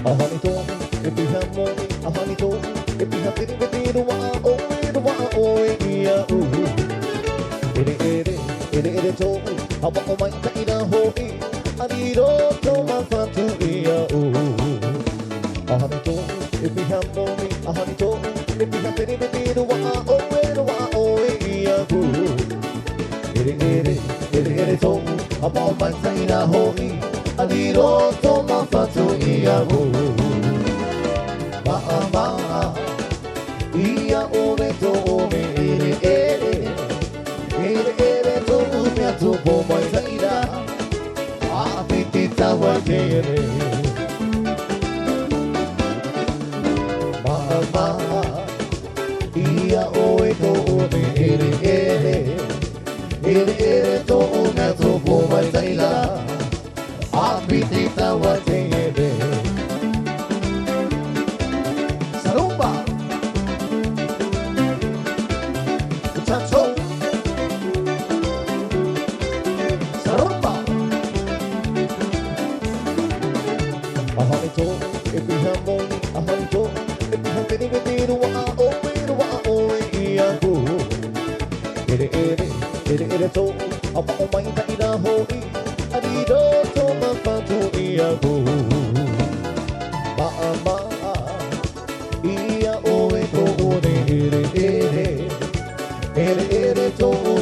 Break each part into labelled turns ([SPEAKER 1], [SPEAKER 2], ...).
[SPEAKER 1] A honey told me if you have money, a honey told me if you have it, it, yeah, ooh. It told me about my kind of holy. I need all to my fun to yeah, ooh. A honey told me if you have money, a honey told me if you have it, yeah, ooh. It told me about my kind of holy. I need all to my fun to yeah, ooh. Mama, iya ome to ome ere to ume to boy saida apitita wakere Mama, iya ome to ome ere to ume to boy saida apitita wakere if we have money, a honey told if we have any with it, yeah, ooh. It told about my kind of holy. I need all to my fun to yeah, ooh. Mama, yeah, oh, it told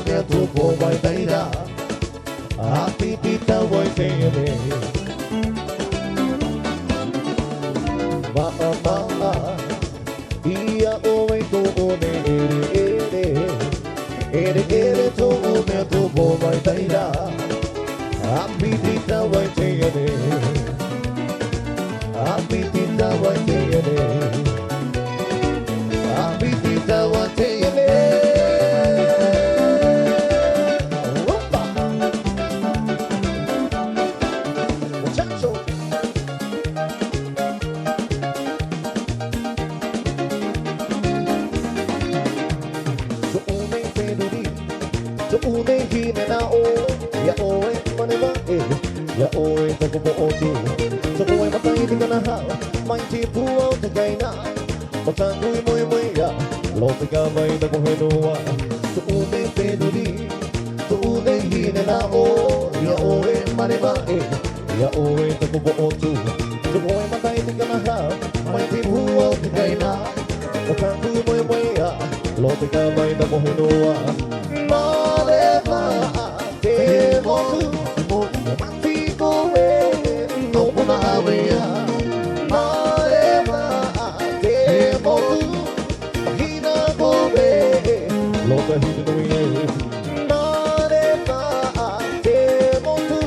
[SPEAKER 1] me to go my data. Happy Tita was saying. Mama, iya ome to ome ere to ome to bo mai taira apitita vai cheyane apitita vai cheyane apitita vai cheyane Ya oi ta ko o tu so ko mai matai ti kana ha mai ti pu o te kai na o ta nui moi ya lo te ka mai ta ko he no wa so u me pe no ri so u ne hi ne na o ya oi mane ma ya oi ta ko o tu so ko mai matai ti kana ha mai ti pu o te kai na o ta nui moi ya lo te ka mai ta ko he no wa ma le ma te mo tu Lota hidi no ye Nare ma te motu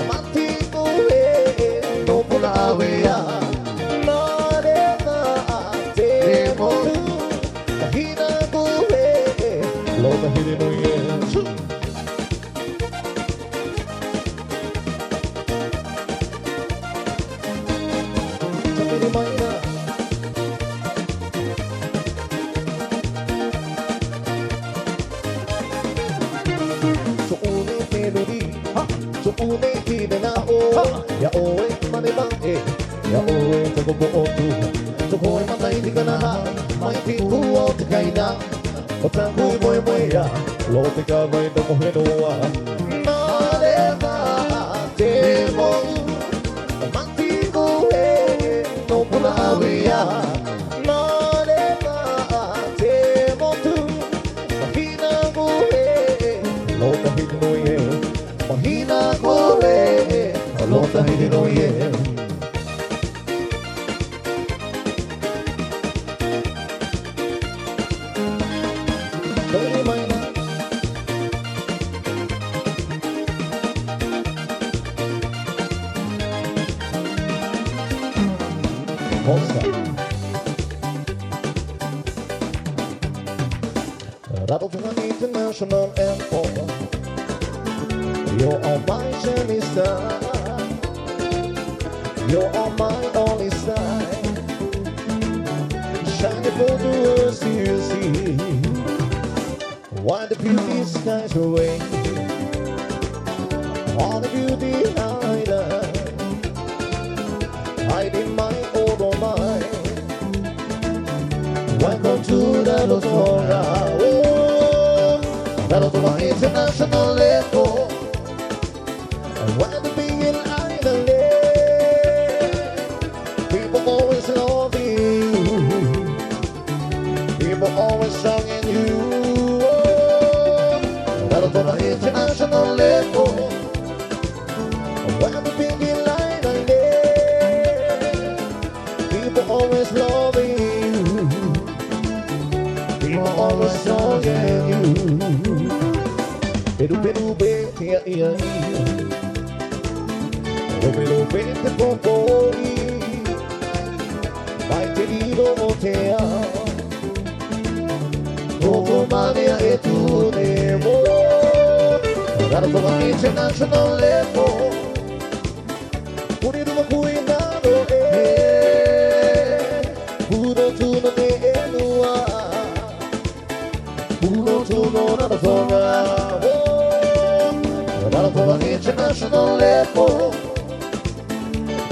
[SPEAKER 1] Mati ko e No pulawe ya Nare ma te motu Hina ko e Lota hidi no ye Sabiri maina Une hine na o ya oe mane ba ya oe te ko bo tu so ko ma tai di kana ha mai ti pu o te kai na o ta ku moi ya lo te ka mai to ko he no wa na le ba te mo ma ti ko e no pu na we ya na le ba te mo tu ma hina ko e lo ta hi no ye Mahina kore, alota hidi no ye. Dori maina. Mossa. Rabotan International Airport. You're all my shining star. You're all my only star. Shining for the world to see. Why the beauty skies away? All the beauty I love. Hiding my That'll be my international level. I want to be an island. People always love you. People always singing you. That'll be my international level. I want to be an island. People always love you. People always singing you. Peru, Peru, vete ahí, Peru, vete poco y vai querido motea, como mania e tu nemo, dar toda international level, unido cuidado puro tu no te enua, puro tu no nada songa. Para international level,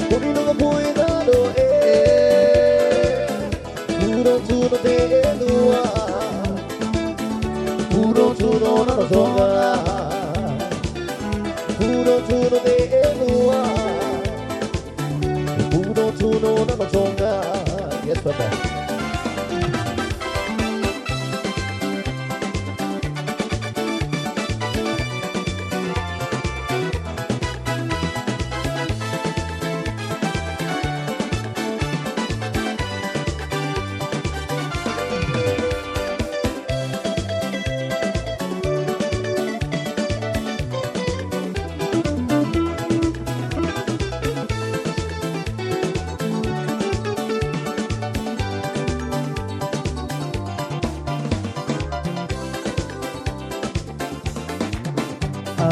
[SPEAKER 1] poniendo cuidado, puro tu no te enua, puro tu no nada songa, puro tu no te enua, puro tu no nada songa. Yes, Papa.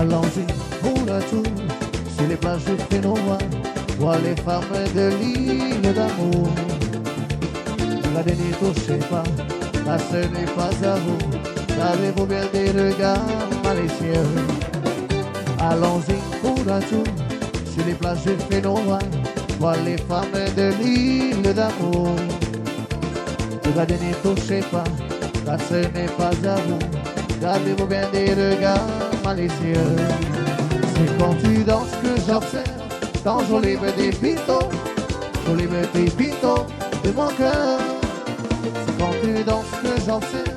[SPEAKER 2] Allons-y pour un tour sur les plages du Fénois, voir les femmes de l'île d'amour. La dernière touchez pas, la seule n'est pas à vous. Savez-vous bien des regards malicieux? Allons-y pour un tour sur les plages du Fénois, voir les femmes de l'île d'amour. La dernière touchez pas, la seule n'est pas à vous. Gardez-vous bien des regards malicieux. C'est quand tu danses que j'observe ton joli petit pito de mon cœur. C'est quand tu danses que j'observe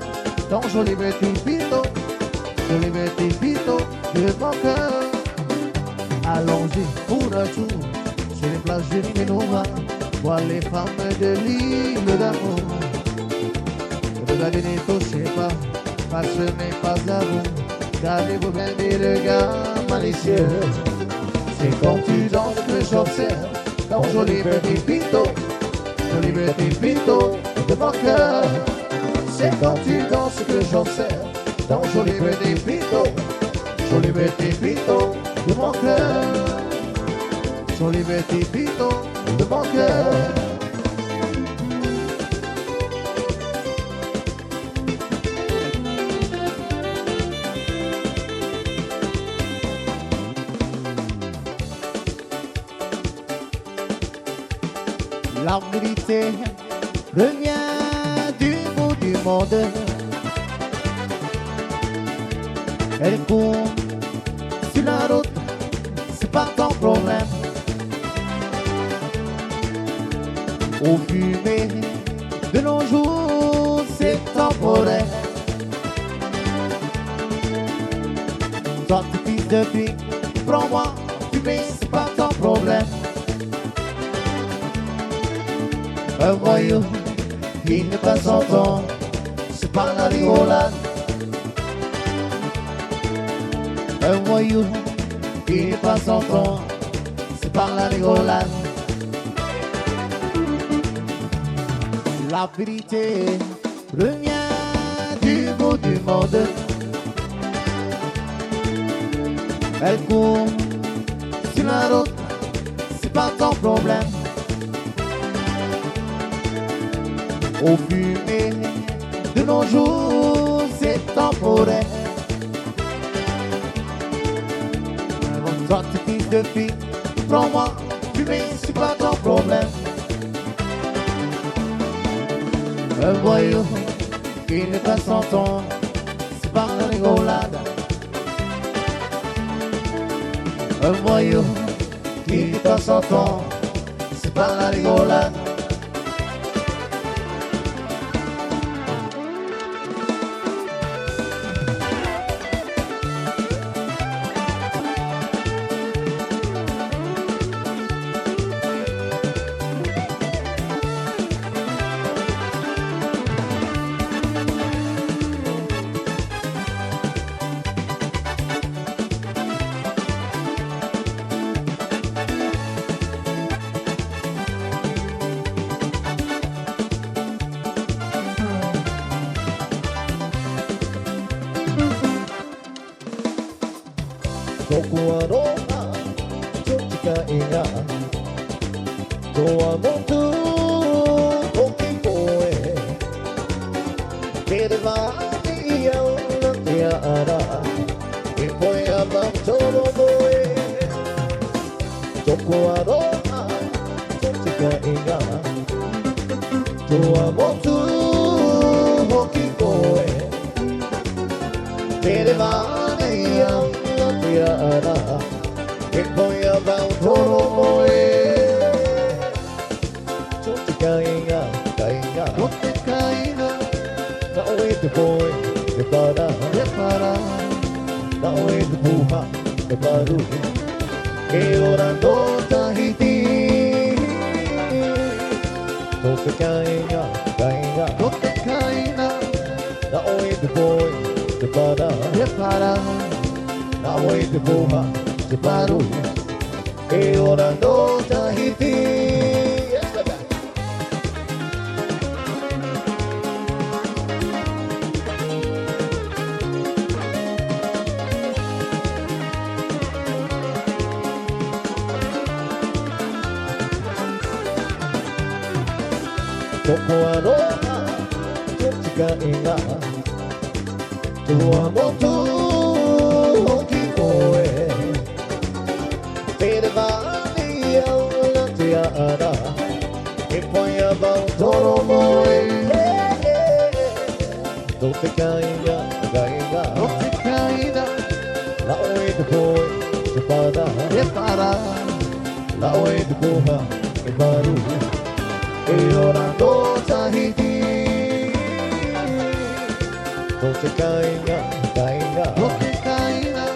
[SPEAKER 2] ton joli petit pito de mon cœur. Allons-y pour un tour sur les plages du Fénois, voir les femmes de l'île d'amour. Regardez, ne touchez pas, parce que ce n'est pas à vous. Gardez-vous bien des regards malicieux. C'est quand tu danses que j'observe ton joli petit pito de mon cœur. C'est quand tu danses que j'observe ton joli petit pito de mon cœur. Joli petit pito de mon cœur. La vérité revient du bout du monde. Elle court sur la route, c'est pas ton problème. Au fumé de nos jours, c'est temporaire. Toi, tu fils de fille, prends-moi, fumer, c'est pas ton problème. Un voyou qui n'est pas son temps, c'est pas la rigolade. Un voyou qui n'est pas son temps, c'est pas la rigolade. La vérité revient du bout du monde. Elle court sur la route, c'est pas ton problème. Au fumé de nos jours, c'est temporaire. Toi, tu fils de fille, prends-moi, fumer, c'est pas ton problème. Un voyou qui qui n'est pas sans ton, c'est pas la rigolade. Un voyou qui n'est pas sans ton, c'est pas la rigolade.
[SPEAKER 1] どこはローマちょっと近いがドアのトゥー大きい声ければいやなんてやら一歩やばんとの声どこはローマちょっと近いがドアのトゥー大きい声ければいやTiara, que voy a dar un toro moe. Yo te caiga, caiga,
[SPEAKER 2] No te caiga,
[SPEAKER 1] na oe te voy, te para, na oe te puja, te paru. Que orando Tahiti. No te caiga, caiga,
[SPEAKER 2] no te caiga,
[SPEAKER 1] na oe te voy, te para. Na oe te puja, te paru. Que orando Tahiti. Yes, baby. Toko aroha, tochika inga. Tua motu hoki koe. Tere vani au na te ara. E põe a mão toro moe. No te cainga, cainga.
[SPEAKER 2] no te caiga,
[SPEAKER 1] La oe te põe, te para. La oe te puja, te paru. E orando Tahiti. No te caiga, caiga.
[SPEAKER 2] no te caiga,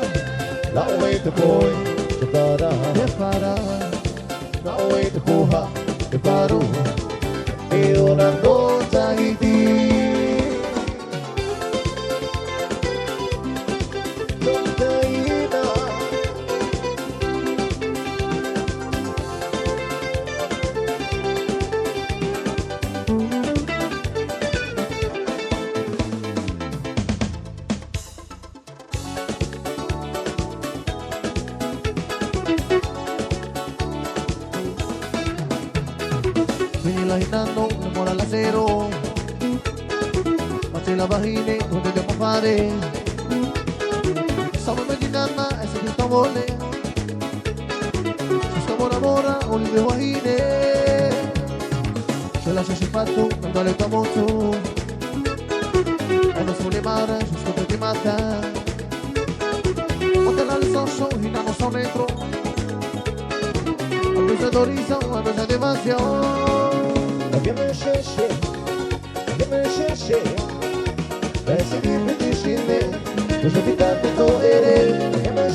[SPEAKER 1] La oe te põe, te para. La oe te puja, te paru. E orando Tahiti. No te caiga.
[SPEAKER 2] Vinila hinando, namora l'acero, ma c'è la vahine, non dobbiamo fare. Stavo immaginando essere di tavole, ci stavo lavora, olive vahine, ce la si fatto, non dalle tua moto, e non sulle mare, ci sto per ti mata, o te la licenso, hinano sto dentro, a presa d'horizon, a presa d'evasione.
[SPEAKER 1] Viens me chercher, reste libre de Chine, je suis dans le dos et viens me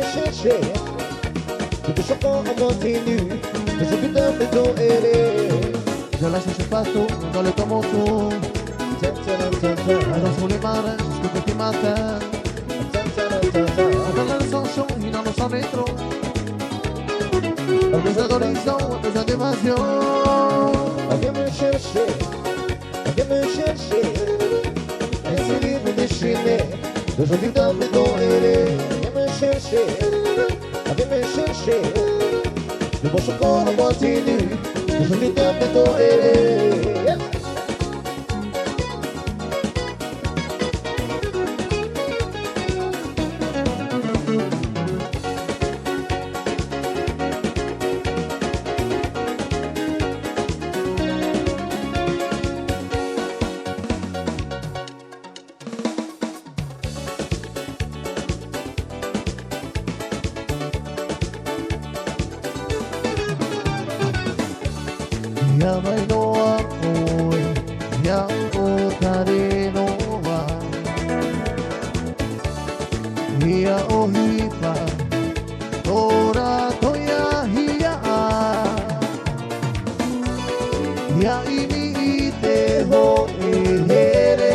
[SPEAKER 1] chercher, tu te chopes en continu, je suis dans le dos et
[SPEAKER 2] Je lascio separato, non le tua moto, e non sulle mare, ci sto per ti mata, a dalla licenso, hinano sto dentro, a presa d'horizon, a presa d'evasione.
[SPEAKER 1] viens me chercher, reste libre de Chine, je suis dans le dos et viens me chercher, le bon chocolat continue, je suis dans le dos et
[SPEAKER 2] mai noa oe ya o tare noa ia o hipa ora toia hia ia ini I te ho e here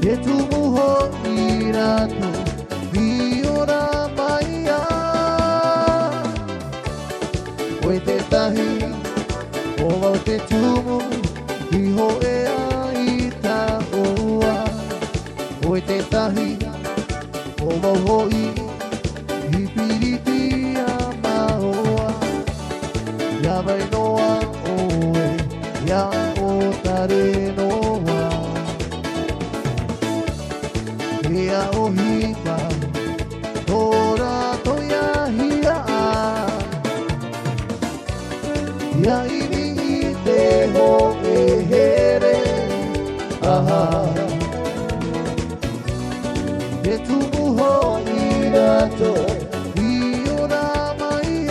[SPEAKER 2] ke tumu ho I rato I ora mai Oe te tahi, o wau te tumu, I ho e ai ta oa. Oe te tahi, o wau hoi, I piriti a maoa. Ia vai noa oe, ia o tare noa. Ia o hipa, tora toia hia Ia ini I te ho e here Ke tumu ho I rato I ora mai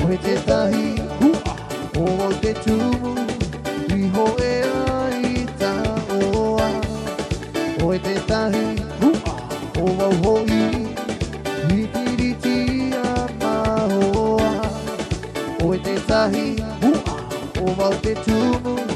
[SPEAKER 2] Oe te tahi o wau te tumu I ho e ai ta oa Oe te tahi o wau hoi I piriti a mahoa Oe te tahi, o wau te tumu